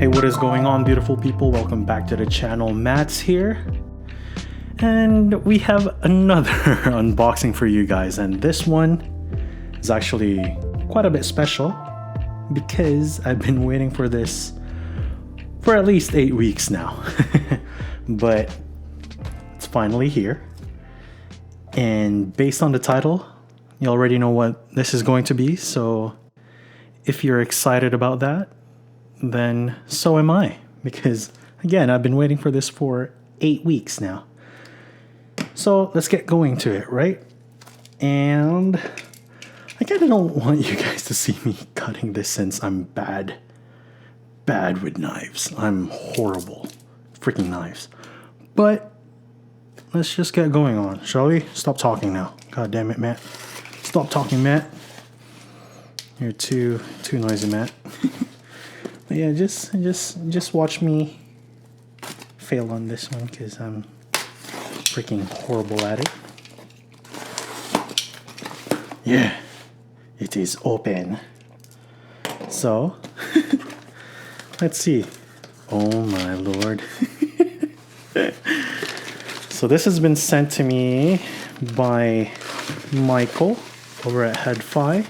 Hey, what is going on, beautiful people? Welcome back to the channel. Matt's here. And we have another unboxing for you guys. And this one is actually quite a bit special because I've been waiting for this for at least 8 weeks now. But it's finally here. And based on the title, you already know what this is going to be. So if you're excited about that, then so am I. Because again, I've been waiting for this for 8 weeks now. So let's get going to it, right? And I kind of don't want you guys to see me cutting this since I'm bad with knives. I'm horrible. Freaking knives. But let's just get going on, shall we? Stop talking now. God damn it, Matt. Stop talking, Matt. You're too noisy, Matt. But yeah, just watch me fail on this one because I'm freaking horrible at it. Yeah, it is open. So, let's see. Oh my lord. So this has been sent to me by Michael over at HeadFi.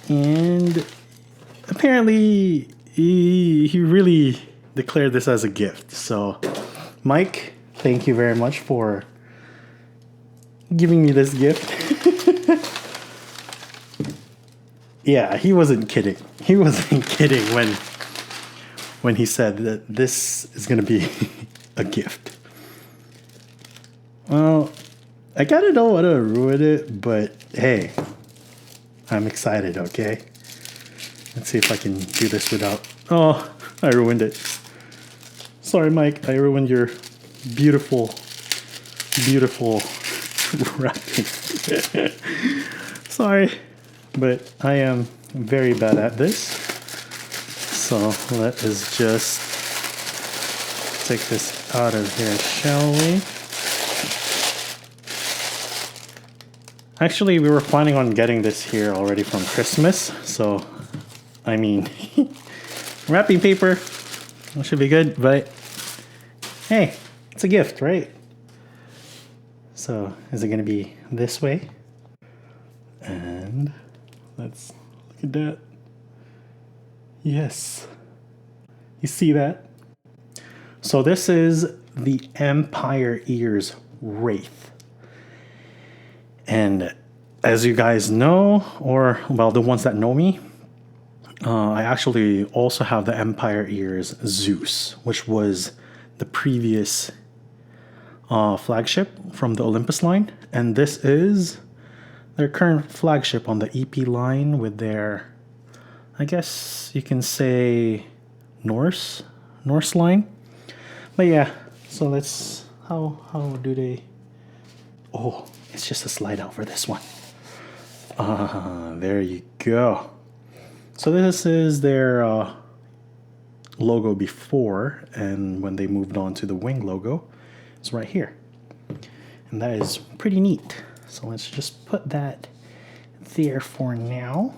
And apparently he really declared this as a gift. So Mike, thank you very much for giving me this gift. Yeah, he wasn't kidding. He wasn't kidding when he said that this is going to be a gift. Well, I kind of don't want to ruin it, but hey, I'm excited, okay? Let's see if I can do this without... Oh, I ruined it. Sorry, Mike. I ruined your beautiful wrapping. Sorry, but I am very bad at this. So let us just take this out of here, shall we? Actually, we were planning on getting this here already from Christmas, so I mean, wrapping paper should be good, but hey, it's a gift, right? So is it going to be this way? And let's look at that. Yes. You see that? So this is the Empire Ears Wraith. And as you guys know, or well, the ones that know me, I actually also have the Empire Ears Zeus, which was the previous flagship from the Olympus line. And this is their current flagship on the EP line with their, I guess you can say, Norse line. But yeah, so let's, how do they, oh, it's just a slide out for this one. There you go. So this is their logo before, and when they moved on to the wing logo, it's right here. And that is pretty neat. So let's just put that there for now.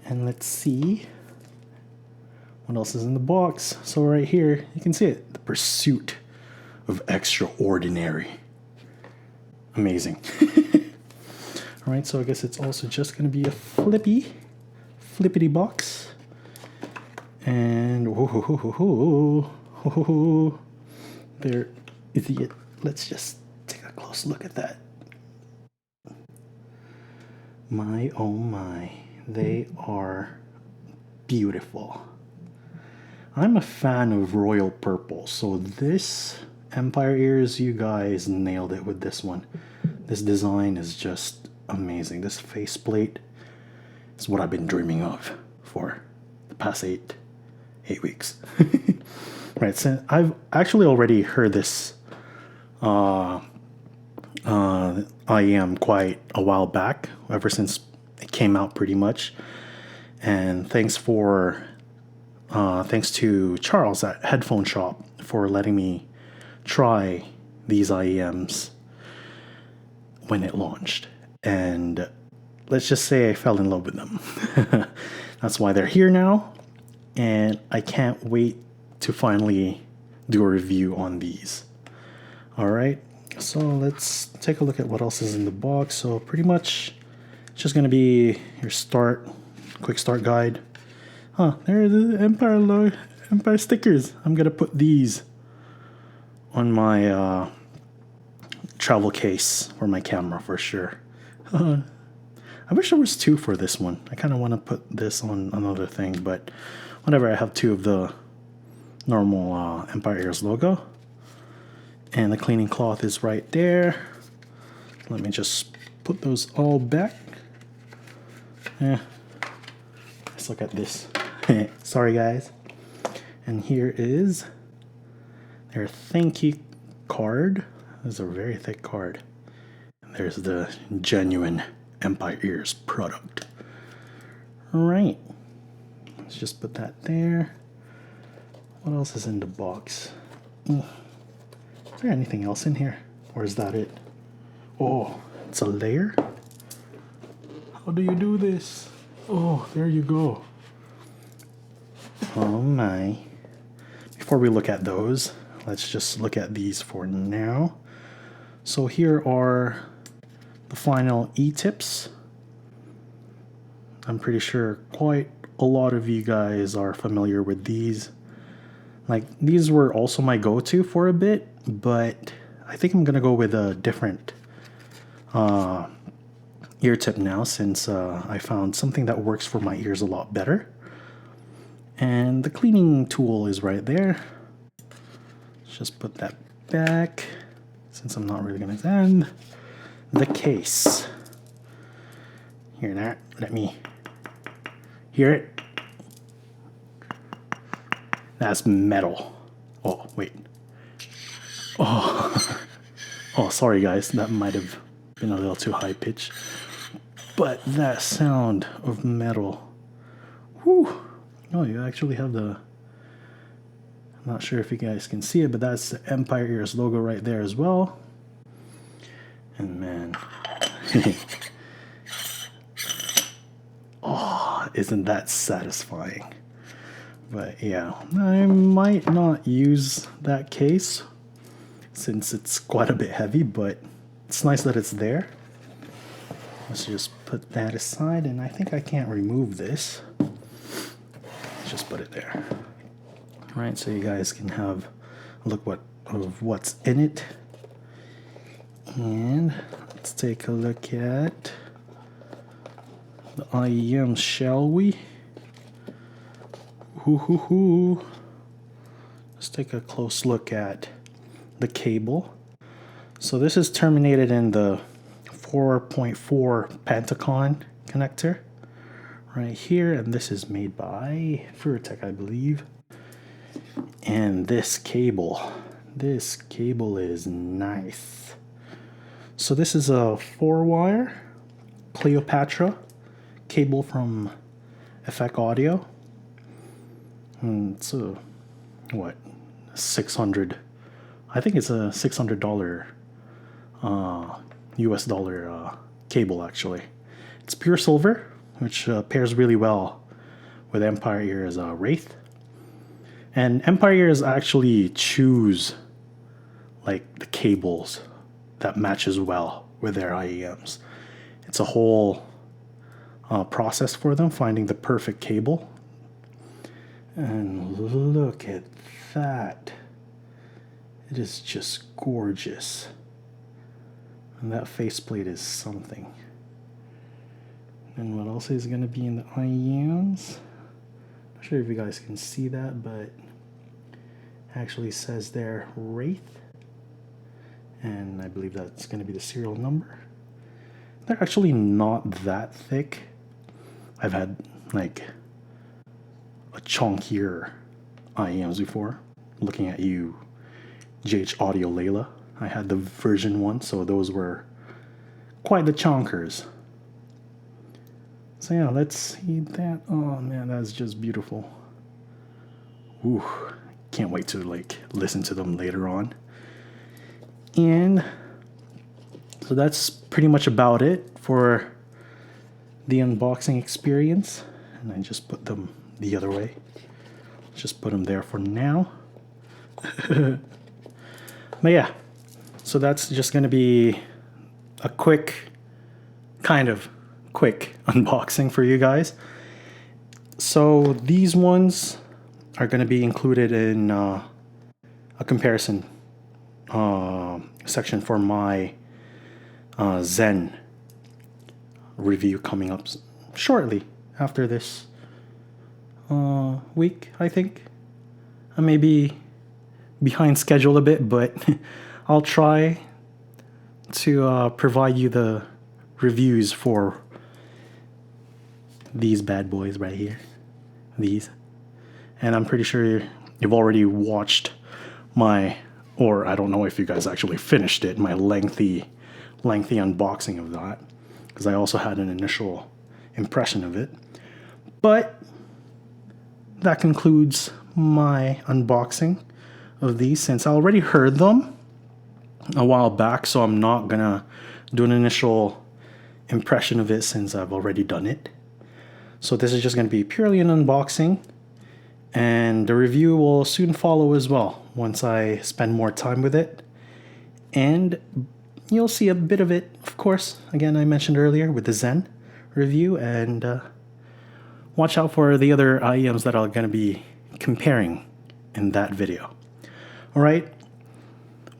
And let's see what else is in the box. So right here, you can see it. The Pursuit of Extraordinary. Amazing. All right, so I guess it's also just going to be a flippity box. And there is it. Let's just take a close look at that. My oh my, they are beautiful. I'm a fan of royal purple, so this Empire Ears, you guys nailed it with this one. This design is just amazing. This faceplate is what I've been dreaming of for the past eight weeks. Right, so I've actually already heard this IEM quite a while back, ever since it came out pretty much. And thanks to Charles at Headphone Shop for letting me try these IEMs when it launched. And let's just say I fell in love with them. That's why they're here now. and I can't wait to finally do a review on these. Alright, so let's take a look at what else is in the box. So pretty much it's just going to be your quick start guide. There are the Empire stickers. I'm going to put these on my travel case for my camera for sure. I wish there was two for this one. I kind of want to put this on another thing, but whatever. I have two of the normal Empire Ears logo. And the cleaning cloth is right there. Let me just put those all back. Yeah. Let's look at this. Sorry, guys. And here is their thank you card. This is a very thick card. And there's the genuine Empire Ears product. Right. Let's just put that there. What else is in the box? Is there anything else in here? Or is that it? Oh, it's a layer? How do you do this? Oh, there you go. Oh my. Before we look at those, let's just look at these for now. So here are the final e-tips. I'm pretty sure quite a lot of you guys are familiar with these. Like, these were also my go-to for a bit, but I think I'm gonna go with a different ear tip now, since I found something that works for my ears a lot better. And the cleaning tool is right there. Let's just put that back, since I'm not really gonna end the case. Hear that? Let me hear it. That's metal. Oh, wait. Oh, oh, sorry guys, that might have been a little too high pitched. But that sound of metal. Whew. Oh, you actually have the... I'm not sure if you guys can see it, but that's the Empire Ears logo right there as well. And man... oh, isn't that satisfying? But yeah, I might not use that case since it's quite a bit heavy, but it's nice that it's there. Let's just put that aside, and I think I can't remove this. Let's just put it there. All right, so you guys can have a look of what's in it. And let's take a look at the IEMs, shall we? Let's take a close look at the cable. So this is terminated in the 4.4 Pentacon connector right here, and this is made by Furatech, I believe. And this cable is nice. So this is a 4-wire Cleopatra cable from Effect Audio. It's a, what, 600, I think it's a $600 US dollar cable actually. It's pure silver, which pairs really well with Empire Ears Wraith. And Empire Ears actually choose like the cables that matches well with their IEMs. It's a whole process for them finding the perfect cable. And look at that. It is just gorgeous. And that faceplate is something. And what else is going to be in the IEMs? Not sure if you guys can see that, but it actually says there Wraith. And I believe that's going to be the serial number. They're actually not that thick. I've had like a chunkier IEMs before. Looking at you, JH Audio Layla. I had the version 1, so those were quite the chonkers. So yeah, let's see that. Oh man, that's just beautiful. Ooh, can't wait to like listen to them later on. And so that's pretty much about it for the unboxing experience. And I just put them the other way. Just put them there for now. But yeah, so that's just going to be a kind of quick unboxing for you guys. So these ones are going to be included in a comparison section for my Zen review coming up shortly after this week, I think. I may be behind schedule a bit, but I'll try to provide you the reviews for these bad boys right here. These. And I'm pretty sure you've already watched or I don't know if you guys actually finished it, my lengthy unboxing of that, because I also had an initial impression of it. But that concludes my unboxing of these, since I already heard them a while back, so I'm not gonna do an initial impression of it since I've already done it. So this is just gonna be purely an unboxing, and the review will soon follow as well once I spend more time with it. And you'll see a bit of it, of course, again, I mentioned earlier with the Zen review, and watch out for the other IEMs that I'm going to be comparing in that video. All right,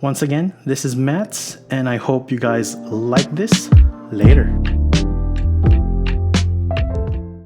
once again, this is Mats, and I hope you guys like this. Later.